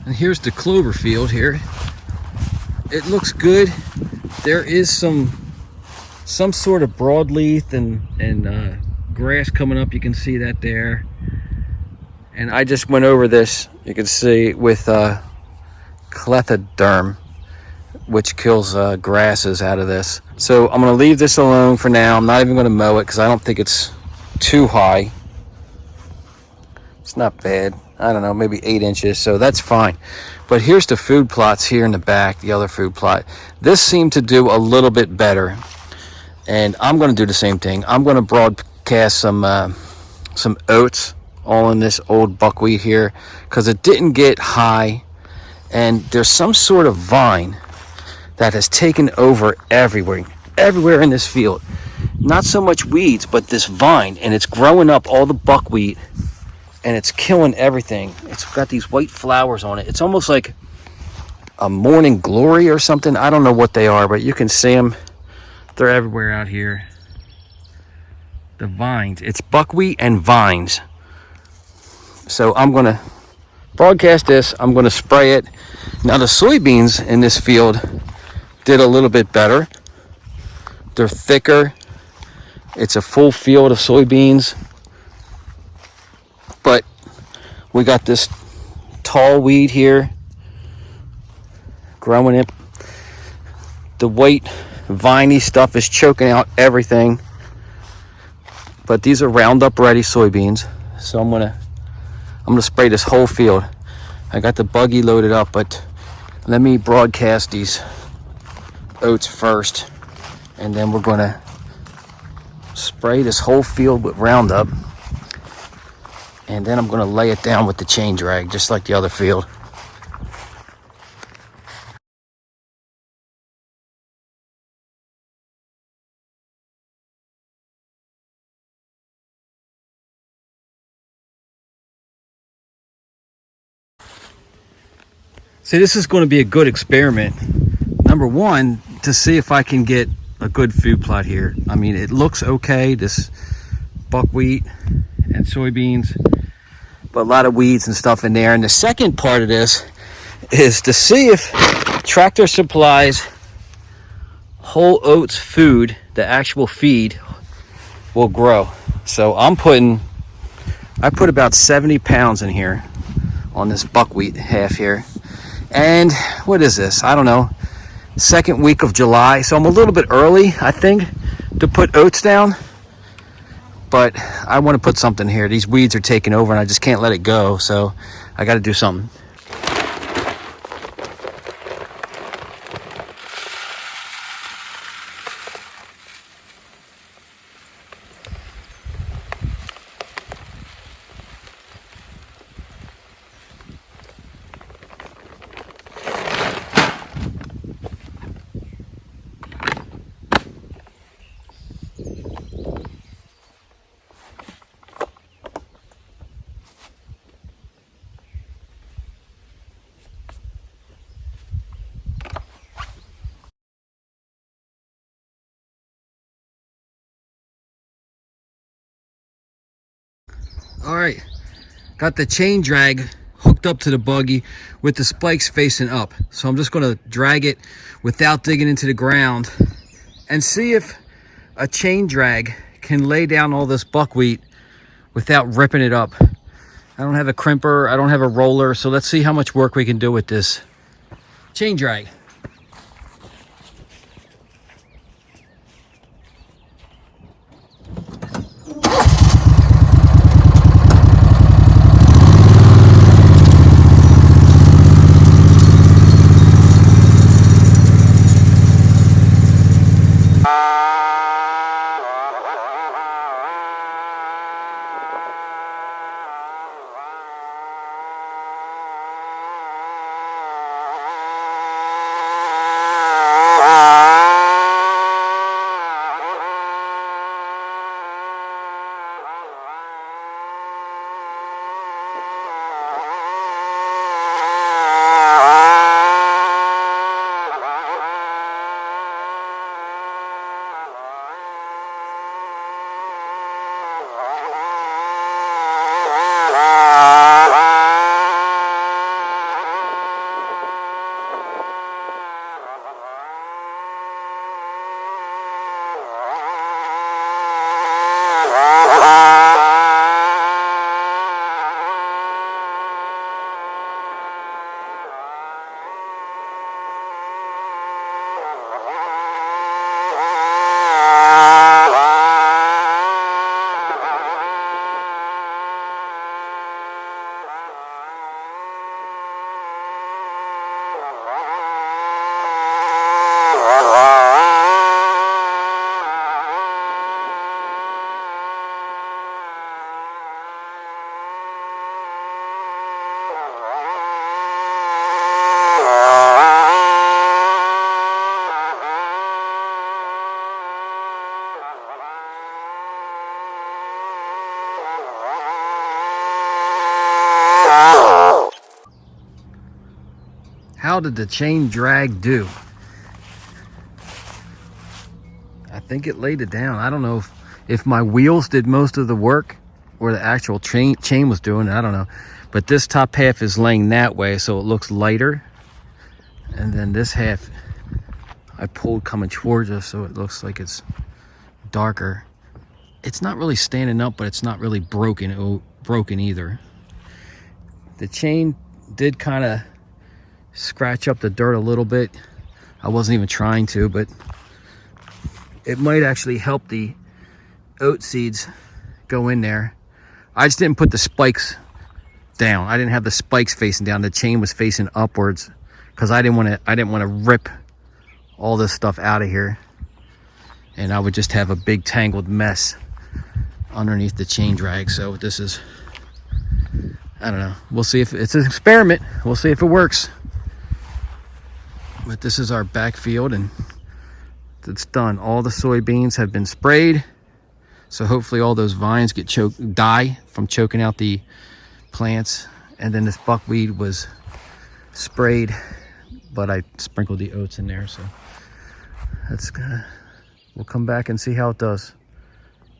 And here's the clover field here. It looks good. There is some sort of broadleaf and grass coming up. You can see that there. And I just went over this, you can see, with clethoderm, which kills grasses out of this. So I'm gonna leave this alone for now. I'm not even gonna mow it because I don't think it's too high. It's not bad. I don't know, maybe 8 inches, so that's fine. But here's the food plots here in the back, the other food plot. This seemed to do a little bit better, and I'm gonna do the same thing. I'm gonna broadcast some oats all in this old buckwheat here because it didn't get high, and there's some sort of vine that has taken over everywhere in this field. Not so much weeds, but this vine, and it's growing up all the buckwheat, and it's killing everything. It's got these white flowers on it. It's almost like a morning glory or something. I don't know what they are, but you can see them. They're everywhere out here. The vines. It's buckwheat and vines. So I'm going to broadcast this. I'm going to spray it. Now the soybeans in this field did a little bit better. They're thicker. It's a full field of soybeans. But we got this tall weed here growing it. The white viney stuff is choking out everything. But these are Roundup ready soybeans. So I'm gonna spray this whole field. I got the buggy loaded up, but let me broadcast these oats first, and then we're gonna spray this whole field with Roundup, and then I'm gonna lay it down with the chain drag just like the other field. See, this is going to be a good experiment. Number one, to see if I can get a good food plot here. I mean, it looks okay, this buckwheat and soybeans, but a lot of weeds and stuff in there. And the second part of this is to see if Tractor Supply's Whole Oats food, the actual feed, will grow. So I put about 70 pounds in here on this buckwheat half here. And what is this? I don't know. Second week of July. So I'm a little bit early, I think, to put oats down. But I want to put something here. These weeds are taking over and I just can't let it go. So I got to do something. All right, got the chain drag hooked up to the buggy with the spikes facing up. So I'm just gonna drag it without digging into the ground and see if a chain drag can lay down all this buckwheat without ripping it up. I don't have a crimper, I don't have a roller, so let's see how much work we can do with this chain drag. How did the chain drag do? I think it laid it down. I don't know if my wheels did most of the work or the actual chain was doing it. I don't know. But this top half is laying that way, so it looks lighter. And then this half I pulled coming towards us, so it looks like it's darker. It's not really standing up, but it's not really broken either. The chain did kind of scratch up the dirt a little bit. I wasn't even trying to, but it might actually help the oat seeds go in there. I just didn't put the spikes down. I didn't have the spikes facing down. The chain was facing upwards because I didn't want to rip all this stuff out of here, and I would just have a big tangled mess underneath the chain drag. So this is, I don't know. We'll see if it's an experiment. We'll see if it works. But this is our backfield, and it's done. All the soybeans have been sprayed, so hopefully all those vines die from choking out the plants. And then this buckwheat was sprayed, but I sprinkled the oats in there, so we'll come back and see how it does.